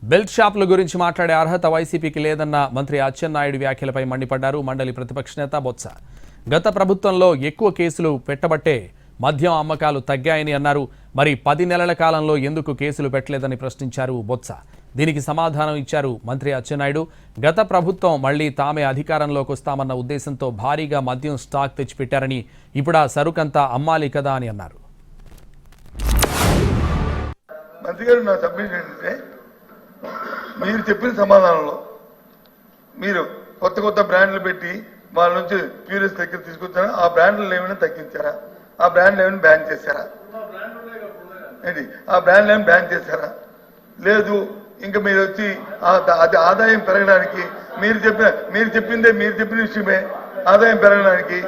Belt షాపుల గురించి మాట్లాడే అర్హత వైసీపీకి లేదన్న మంత్రి అచ్చెన్నాయుడు వ్యాఖ్యలపై మండిపడ్డారు మండలి ప్రతిపక్ష నేత బొత్స. గత ప్రభుత్వంలో ఎక్కువ కేసులు పెట్టబట్టే మద్యం అమ్మకాలు తగ్గాయని అన్నారు. మరి 10 నెలల కాలంలో ఎందుకు కేసులు పెట్టలేదని ప్రశ్నించారు బొత్స. దీనికి సమాధానం ఇచ్చారు మంత్రి అచ్చెన్నాయుడు. గత ప్రభుత్వం మళ్లీ తామే అధికారంలోకి వస్తామన్న ఉద్దేశంతో భారీగా మద్యం స్టాక్ తెచ్చిపెట్టారని, ఇప్పుడు ఆ సరుకంతా అమ్మాలి కదా అని అన్నారు. మీరు చెప్పిన సమాధానంలో మీరు కొత్త బ్రాండ్లు పెట్టి వాళ్ళ నుంచి ప్యూరిస్ దగ్గర తీసుకొచ్చారా? ఆ బ్రాండ్లు ఏమైనా తగ్గించారా? ఆ బ్రాండ్లు ఏమైనా బ్యాన్ చేశారా? ఏంటి ఆ బ్రాండ్లు ఏమైనా బ్యాన్ చేశారా? లేదు. ఇంకా మీరు వచ్చి అది ఆదాయం పెరగడానికి మీరు చెప్పిన విషయమే ఆదాయం పెరగడానికి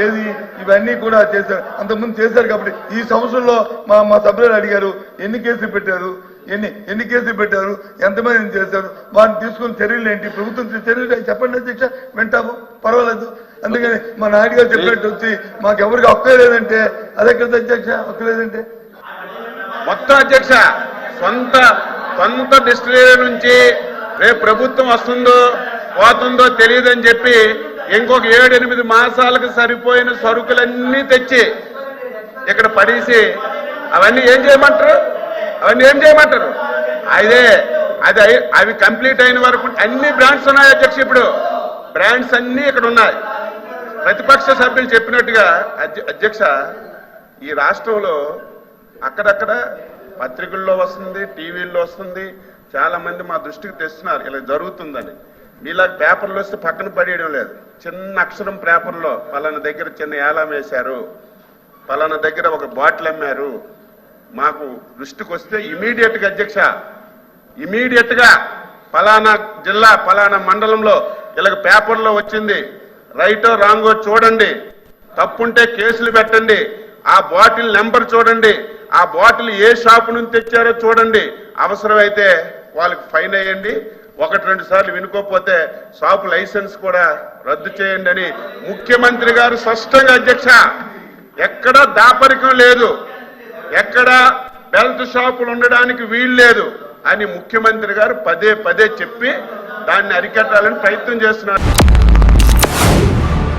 ఏది ఇవన్నీ కూడా చేశారు. అంతకుముందు చేశారు. కాబట్టి ఈ సంవత్సరంలో మా సభ్యులు అడిగారు ఎన్ని కేసులు పెట్టారు, ఎన్ని కేసులు పెట్టారు, ఎంతమంది చేశారు, వారిని తీసుకున్న చర్యలు ఏంటి, ప్రభుత్వం చర్యలు చెప్పండి అధ్యక్ష, వింటాము, పర్వాలేదు. అందుకని మా నాయుడు గారు చెప్పినట్టు వచ్చి మాకెవరికి హక్కు లేదంటే అదే కదా అధ్యక్ష, హక్కు లేదంటే మొత్తం అధ్యక్ష సొంత డిస్టిలరీ నుంచి రేపు ప్రభుత్వం వస్తుందో పోతుందో తెలియదని చెప్పి ఇంకొక 7-8 మాసాలకు సరిపోయిన సరుకులన్నీ తెచ్చి ఇక్కడ పడేసి అవన్నీ ఏం చేయమంటారు? అవి కంప్లీట్ అయిన వరకు అన్ని బ్రాండ్స్ ఉన్నాయి అధ్యక్ష. ఇప్పుడు బ్రాండ్స్ అన్ని ఇక్కడ ఉన్నాయి. ప్రతిపక్ష సభ్యులు చెప్పినట్టుగా అధ్యక్ష, ఈ రాష్ట్రంలో అక్కడక్కడ పత్రికల్లో వస్తుంది, టీవీల్లో వస్తుంది, చాలా మంది మా దృష్టికి తెస్తున్నారు ఇలా జరుగుతుందని. మీలా పేపర్లు వస్తే పక్కన పడేయడం లేదు. చిన్న అక్షరం పేపర్లో పలానా దగ్గర చిన్న ఏలం వేశారు, పలానా దగ్గర ఒక బాటిల్ అమ్మారు, మాకు దృష్టికి వస్తే ఇమీడియట్ గా అధ్యక్ష, ఇమీడియట్ గా పలానా జిల్లా పలానా మండలంలో ఇలా పేపర్లో వచ్చింది, రైటో రాంగో చూడండి, తప్పుంటే కేసులు పెట్టండి, ఆ బాటిల్ నెంబర్ చూడండి, ఆ బాటిల్ ఏ షాపు నుంచి తెచ్చారో చూడండి, అవసరమైతే వాళ్ళకి ఫైన్ వేయండి, 1-2 సార్లు వినుకోకపోతే షాపు లైసెన్స్ కూడా రద్దు చేయండి అని ముఖ్యమంత్రి గారు స్పష్టంగా అధ్యక్ష, ఎక్కడా దాపరికం లేదు, ఎక్కడ బెల్ట్ షాపులు ఉండడానికి వీలు లేదు అని ముఖ్యమంత్రి గారు పదే చెప్పి దాన్ని అరికట్టాలని ప్రయత్నం చేస్తున్నారు.